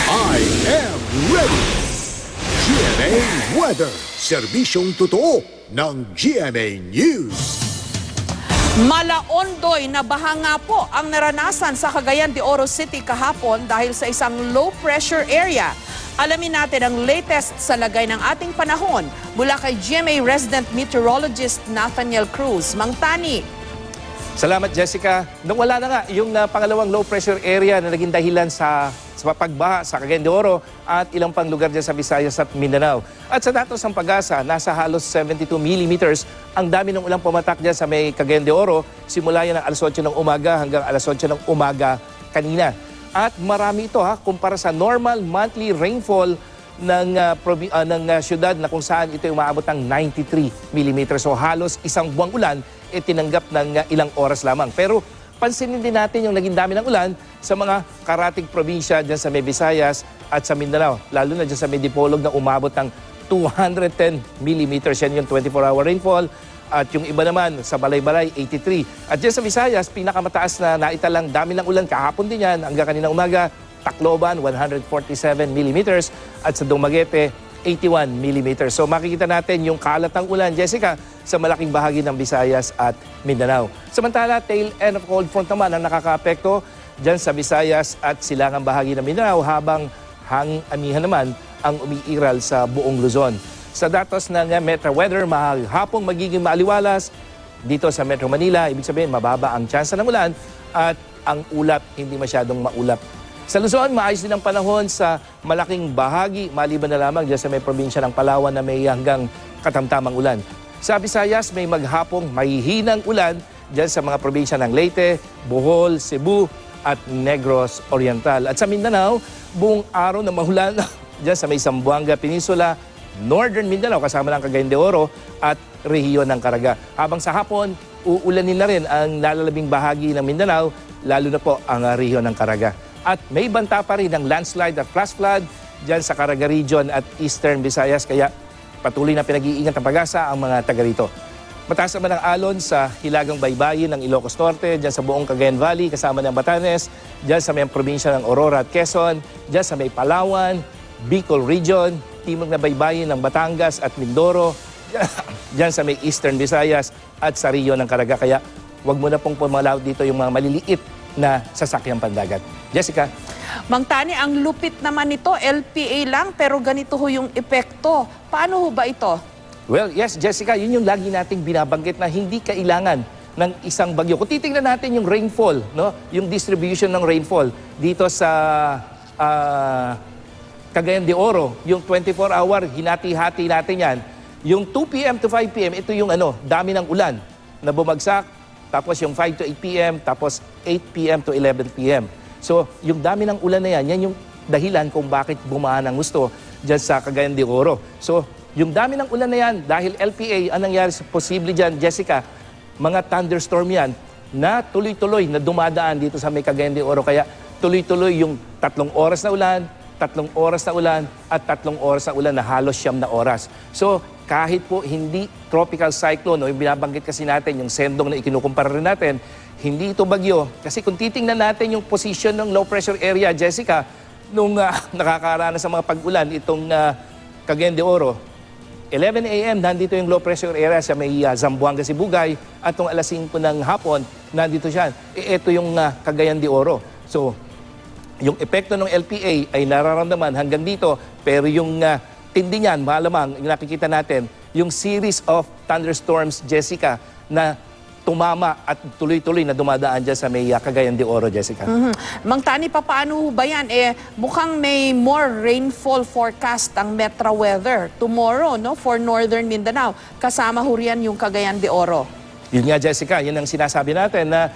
I am ready! GMA Weather, serbisyong totoo ng GMA News. Malaondoy na baha nga po ang naranasan sa Cagayan de Oro City kahapon dahil sa isang low pressure area. Alamin natin ang latest sa lagay ng ating panahon mula kay GMA resident meteorologist Nathaniel Cruz. Mang Tani. Salamat, Jessica. Nawala na nga yung pangalawang low pressure area na naging dahilan sa pagbaha sa Cagayan de Oro at ilang pang lugar dyan sa Visayas at Mindanao. At sa datos ng Pag-asa, nasa halos 72 millimeters ang dami ng ulang pumatak dyan sa may Cagayan de Oro. Simula yan ng alas 8 ng umaga hanggang alas 8 ng umaga kanina. At marami ito kumpara sa normal monthly rainfall ng syudad na kung saan ito umaabot ng 93 millimeters. So halos isang buwang ulan tinanggap ng ilang oras lamang. Pero pansinin din natin yung naging dami ng ulan sa mga karatig probinsya dyan sa may Visayas at sa Mindanao. Lalo na dyan sa may Dipolog na umabot ng 210 millimeters. Yan yung 24-hour rainfall. At yung iba naman sa Balay-Balay, 83. At dyan sa Visayas, pinakamataas na naitalang dami ng ulan kahapon din yan hanggang kaninang umaga. Tacloban, 147 millimeters. At sa Dumaguete, 81 millimeters. So makikita natin yung kalat ng ulan, Jessica, sa malaking bahagi ng Visayas at Mindanao. Samantala, tail end of cold front naman ang nakakaapekto dyan sa Visayas at silangang bahagi ng Mindanao habang hangin-amihan naman ang umiiral sa buong Luzon. Sa datos ng Metro Weather, hapong magiging maaliwalas dito sa Metro Manila. Ibig sabihin, mababa ang tsansa ng ulan at ang ulap hindi masyadong maulap. Sa Luzon, maayos din ang panahon sa malaking bahagi, maliban na lamang dyan sa may probinsya ng Palawan na may hanggang katamtamang ulan. Sa Visayas, may maghapong mahihinang ulan dyan sa mga probinsya ng Leyte, Bohol, Cebu at Negros Oriental. At sa Mindanao, buong araw na mahulan dyan sa may Zamboanga Peninsula, Northern Mindanao kasama ng Cagayan de Oro at rehiyon ng Caraga. Habang sa hapon, uulanin na rin ang lalalabing bahagi ng Mindanao, lalo na po ang rehiyon ng Caraga. At may banta pa rin ng landslide at flash flood dyan sa Caraga Region at Eastern Visayas. Kaya patuloy na pinag-iingat ng Pag-asa ang mga taga rito. Mataas naman ang alon sa hilagang baybayin ng Ilocos Norte, dyan sa buong Cagayan Valley, kasama ng Batanes, dyan sa may probinsya ng Aurora at Quezon, dyan sa may Palawan, Bicol Region, timog na baybayin ng Batangas at Mindoro, dyan sa may Eastern Visayas at sa Rio ng Caraga. Kaya huwag mo na pong pumalaw dito yung mga maliliit na sasakyang pandagat. Jessica? Mang Tani, ang lupit naman nito, LPA lang, pero ganito ho yung epekto. Paano ho ba ito? Well, yes, Jessica, yun yung lagi nating binabanggit na hindi kailangan ng isang bagyo. Kung titingnan natin yung rainfall, no? Yung distribution ng rainfall dito sa Cagayan de Oro, yung 24-hour, hinati-hati natin yan. Yung 2 p.m. to 5 p.m., ito yung dami ng ulan na bumagsak. Tapos yung 5 to 8 p.m., tapos 8 p.m. to 11 p.m. So, yung dami ng ulan na yan, yan yung dahilan kung bakit bumaha ng gusto dyan sa Cagayan de Oro. So, yung dami ng ulan na yan, dahil LPA, anong nangyari posible dyan, Jessica, mga thunderstorm yan na tuloy-tuloy na dumadaan dito sa may Cagayan de Oro. Kaya tuloy-tuloy yung 3 oras na ulan, 3 oras na ulan, at 3 oras na ulan na halos 9 na oras. So, kahit po hindi tropical cyclone, o yung binabanggit kasi natin, yung sendong na ikinukumpara rin natin, hindi ito bagyo. Kasi kung titingnan natin yung position ng low pressure area, Jessica, nung nakakaranas sa mga pag-ulan, itong Cagayan de Oro, 11 a.m. nandito yung low pressure area sa may Zamboanga, Sibugay, at nung alas 5 ng hapon, nandito siya. Ito yung Cagayan de Oro. So, yung epekto ng LPA ay nararamdaman hanggang dito, pero yung tindi niyan, malamang, yung nakikita natin, yung series of thunderstorms, Jessica, na tumama at tuloy-tuloy na dumadaan dyan sa may Cagayan de Oro, Jessica. Mang Tani, paano ba yan? Mukhang may more rainfall forecast ang Metro Weather tomorrow, no, for Northern Mindanao. Kasama ho riyan yung Cagayan de Oro. Yun nga, Jessica, yun ang sinasabi natin na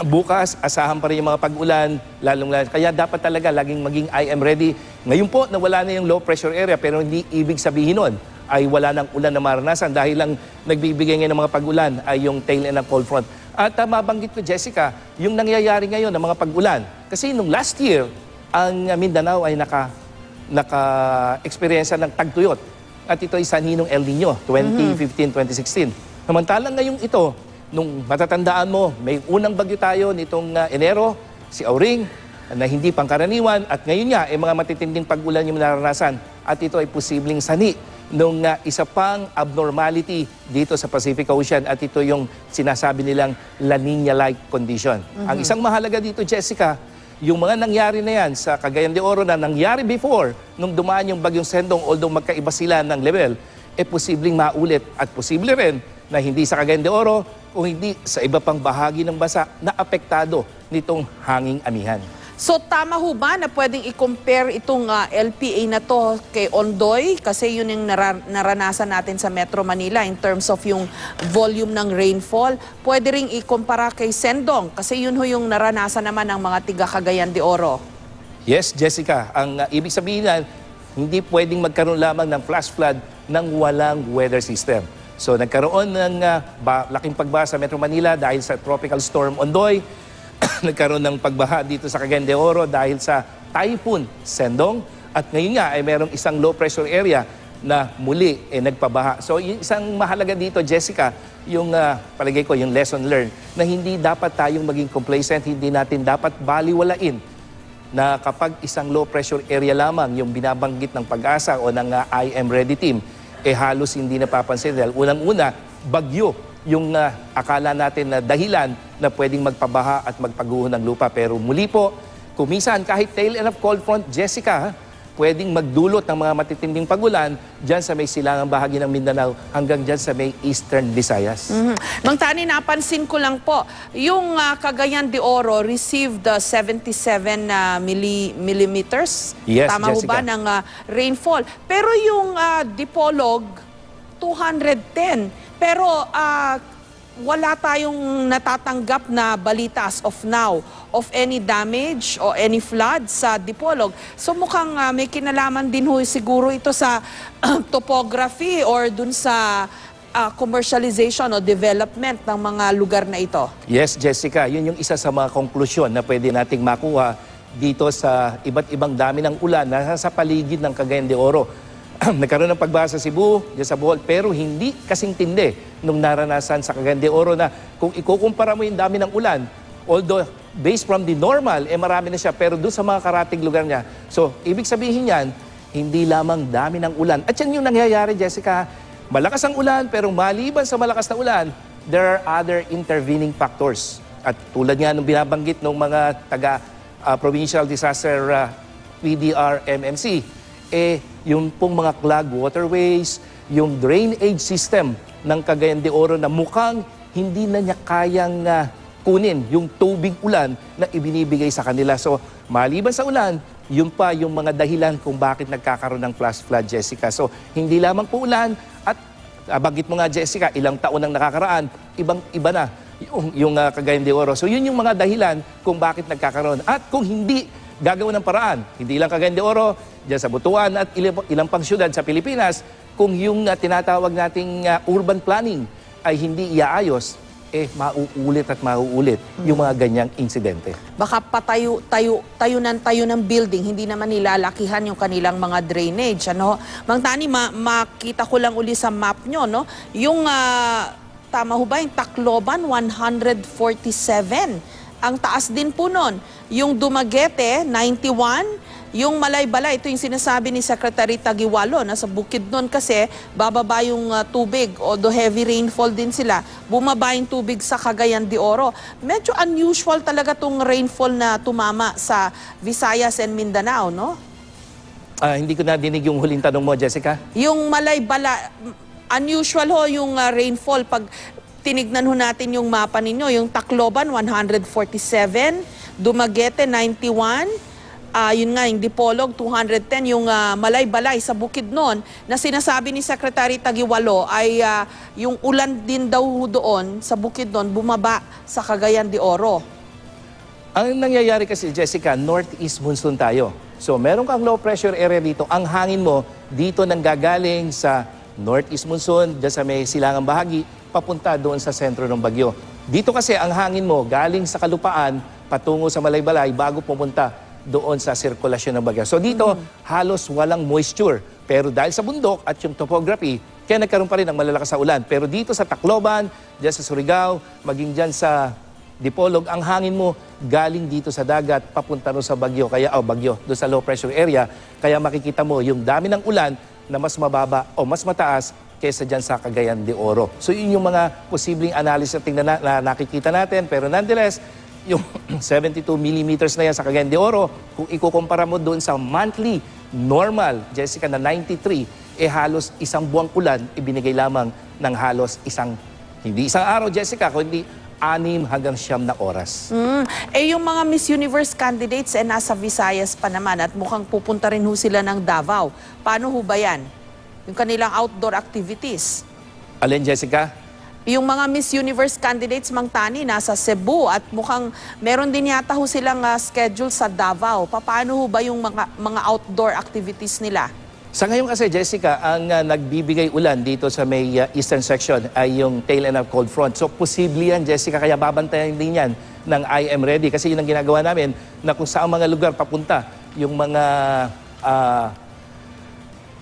bukas, asahan pa rin yung mga pag-ulan, lalong-lalo. Kaya dapat talaga laging maging I am ready. Ngayon po, nawala na yung low pressure area, pero hindi ibig sabihin nun ay wala ng ulan na maranasan dahil lang nagbibigay ngayon ng mga pag-ulan ay yung tail end ng cold front. At mabanggit ko, Jessica, yung nangyayari ngayon ng mga pag-ulan. Kasi nung last year, ang Mindanao ay naka-experience ng tagtuyot. At ito ay sanhinong El Nino, 2015-2016. Samantalang ngayong ito, nung matatandaan mo, may unang bagyo tayo nitong Enero, si Auring, na hindi pangkaraniwan at ngayon nga, mga matitinding pag-ulan yung naranasan at ito ay posibleng sani nung isa pang abnormality dito sa Pacific Ocean at ito yung sinasabi nilang La Nina-like condition. Ang isang mahalaga dito, Jessica, yung mga nangyari na yan sa Cagayan de Oro na nangyari before nung dumaan yung bagyong Sendong, although magkaiba sila ng level, posibleng maulit at posible rin na hindi sa Cagayan de Oro kung hindi sa iba pang bahagi ng bansa na apektado nitong hanging amihan. So tama ho ba na pwedeng i-compare itong LPA na to kay Ondoy? Kasi yun yung naranasan natin sa Metro Manila in terms of yung volume ng rainfall. Pwede ring ikumpara kay Sendong kasi yun ho yung naranasan naman ng mga tiga Cagayan de Oro. Yes, Jessica. Ang ibig sabihin na hindi pwedeng magkaroon lamang ng flash flood nang walang weather system. So nagkaroon ng laking pagbaha sa Metro Manila dahil sa Tropical Storm Ondoy. Nagkaroon ng pagbaha dito sa Cagayan de Oro dahil sa Typhoon Sendong. At ngayon nga ay merong isang low pressure area na muli nagpabaha. So yung isang mahalaga dito, Jessica, yung palagay ko yung lesson learned na hindi dapat tayong maging complacent, hindi natin dapat baliwalain na kapag isang low pressure area lamang yung binabanggit ng Pag-asa o ng IM Ready Team, halos hindi napapansin dahil unang-una, bagyo yung akala natin na dahilan na pwedeng magpabaha at magpaguho ng lupa. Pero muli po, kumisan kahit tail end of cold front, Jessica, pwedeng magdulot ng mga matitinding pagulan dyan sa may silangang bahagi ng Mindanao hanggang dyan sa may Eastern Visayas. Mang Tani, napansin ko lang po, yung Cagayan de Oro received 77 millimeters. Yes, Tama ho Jessica. ba ng rainfall? Pero yung Dipolog, 210. Pero wala tayong natatanggap na balita as of now of any damage o any flood sa Dipolog. So mukhang may kinalaman din ho siguro ito sa topography or dun sa commercialization o development ng mga lugar na ito. Yes, Jessica, yun yung isa sa mga konklusyon na pwede nating makuha dito sa iba't ibang dami ng ulan na sa paligid ng Cagayan de Oro. Nagkaroon ng pagbaha sa Cebu, dyan sa Bohol, pero hindi kasing tindi nung naranasan sa Cagayan de Oro na kung ikukumpara mo yung dami ng ulan, although based from the normal, marami na siya, pero doon sa mga karating lugar niya. So, ibig sabihin yan, hindi lamang dami ng ulan. At yan yung nangyayari, Jessica. Malakas ang ulan, pero maliban sa malakas na ulan, there are other intervening factors. At tulad nga nung binabanggit ng mga taga-Provincial Disaster PDR MMC, yung pong mga clogged waterways, yung drainage system ng Cagayan de Oro na mukhang hindi na niya kayang kunin yung tubig ulan na ibinibigay sa kanila. So, maliban sa ulan, yun pa yung mga dahilan kung bakit nagkakaroon ng flash flood, Jessica. So, hindi lamang po ulan at banggit mo nga, Jessica, ilang taon nang nakakaraan, ibang-iba na yung Cagayan de Oro. So, yun yung mga dahilan kung bakit nagkakaroon. At kung hindi gagawin ng paraan, hindi lang Cagayan de Oro, dyan sa Butuan at ilang pang syudad sa Pilipinas, kung yung tinatawag nating urban planning ay hindi iaayos, mauulit at mauulit yung mga ganyang insidente. Baka tayo ng building, hindi naman nilalakihan yung kanilang mga drainage. Ano? Mang Tani, makita ko lang uli sa map nyo, no? Yung, tama ho ba, yung Tacloban, 147. Ang taas din po nun. Yung Dumaguete, 91. Yung Malaybalay, ito yung sinasabi ni Secretary Taguiwalo, na sa Bukidnon kasi bababa yung tubig, although heavy rainfall din sila, bumaba yung tubig sa Cagayan de Oro. Medyo unusual talaga tong rainfall na tumama sa Visayas and Mindanao, no? Hindi ko nadinig yung huling tanong mo, Jessica. Yung Malaybalay, unusual ho yung rainfall. Pag tinignan ho natin yung mapa ninyo, yung Tacloban, 147, Dumaguete, 91, yun nga, yung Dipolog, 210, yung Malaybalay sa Bukidnon, na sinasabi ni Secretary Taguiwalo ay yung ulan din daw doon sa Bukidnon, bumaba sa Cagayan de Oro. Ang nangyayari kasi, Jessica, northeast monsoon tayo. So, meron kang low pressure area dito. Ang hangin mo, dito nang gagaling sa northeast monsoon, dyan sa may silangang bahagi, papunta doon sa sentro ng bagyo. Dito kasi ang hangin mo, galing sa kalupaan, patungo sa Malaybalay, bago pumunta doon sa sirkulasyon ng bagyo. So dito, halos walang moisture. Pero dahil sa bundok at yung topography, kaya nagkaroon pa rin ng malalakas na ulan. Pero dito sa Tacloban, dyan sa Surigao, maging dyan sa Dipolog, ang hangin mo galing dito sa dagat papunta ro sa bagyo, doon sa low pressure area. Kaya makikita mo yung dami ng ulan na mas mababa o mas mataas kaysa dyan sa Cagayan de Oro. So yun yung mga posibleng analysis na nakikita natin. Pero nonetheless, yung 72 millimeters na yan sa Cagayan de Oro, kung ikukumpara mo doon sa monthly normal, Jessica, na 93, halos isang buwang ulan ibinigay lamang ng halos hindi isang araw, Jessica, kundi 6 hanggang 9 na oras. Yung mga Miss Universe candidates nasa Visayas pa naman at mukhang pupunta rin ho sila ng Davao. Paano ho ba yan? Yung kanilang outdoor activities? Alin, Jessica? Yung mga Miss Universe candidates, Mang Tani, nasa Cebu at mukhang meron din yata ho silang schedule sa Davao. Paano ho ba yung mga outdoor activities nila? Sa ngayon kasi, Jessica, ang nagbibigay ulan dito sa may eastern section ay yung tail end of cold front. So, posible yan, Jessica, kaya babantayan din yan ng I Am Ready. Kasi yun ang ginagawa namin na kung saan mga lugar papunta yung mga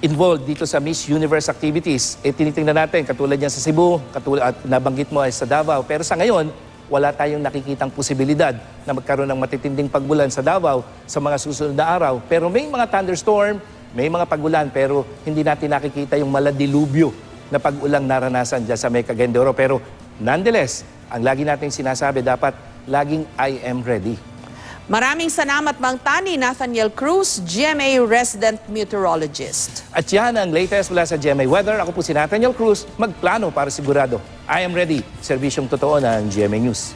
involved dito sa Miss Universe activities, tinitingnan natin, katulad yan sa Cebu, at nabanggit mo ay sa Davao. Pero sa ngayon, wala tayong nakikitang posibilidad na magkaroon ng matitinding pagulan sa Davao sa mga susunod na araw. Pero may mga thunderstorm, may mga pagulan, pero hindi natin nakikita yung maladilubyo na pag-ulang naranasan dyan sa may Cagayan de Oro. Pero nonetheless, ang lagi natin sinasabi, dapat laging I am ready. Maraming salamat, Mang Tani. Nathaniel Cruz, GMA Resident Meteorologist. At yan ang latest mula sa GMA Weather. Ako po si Nathaniel Cruz, magplano para sigurado. I am ready. Serbisyong totoo ng GMA News.